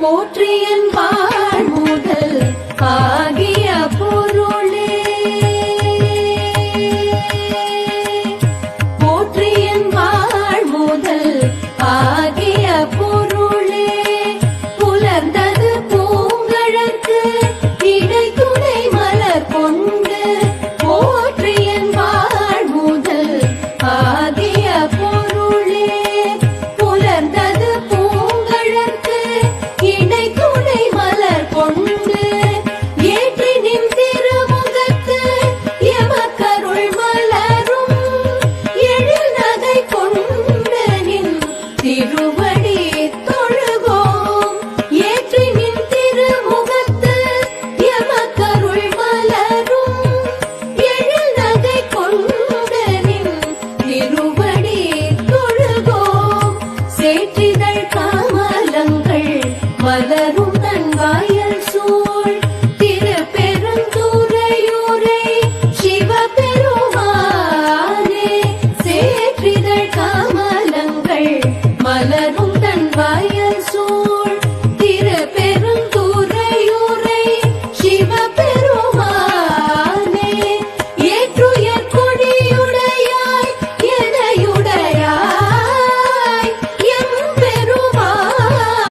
போற்றியன் வாழ் முதல் ஆகிய பொருளே போற்றியன் வாழ் முதல் ஆகிய பொருளே புலர்ந்தது பூங்கழற்கு இடை துணை மலர் கொண்டு போற்றியன் வாழ் முதல் ஆகிய பொருளே புலர்ந்தது பூங்கழற்கு இடை துணை மலர் கொண்டு ஏற்றி நின் திருமுகத்து எமக்கருள் மலரும் எழில் நகை கொண்டு நின் திருவடி தொழுகோம் ஏற்றி நின் திருமுகத்து எமக்கருள் மலரும் எழில் நகை கொண்டு நின் திருவடி தொழுகோம் சேற்றிதழ் கமலங்கள் மலரும்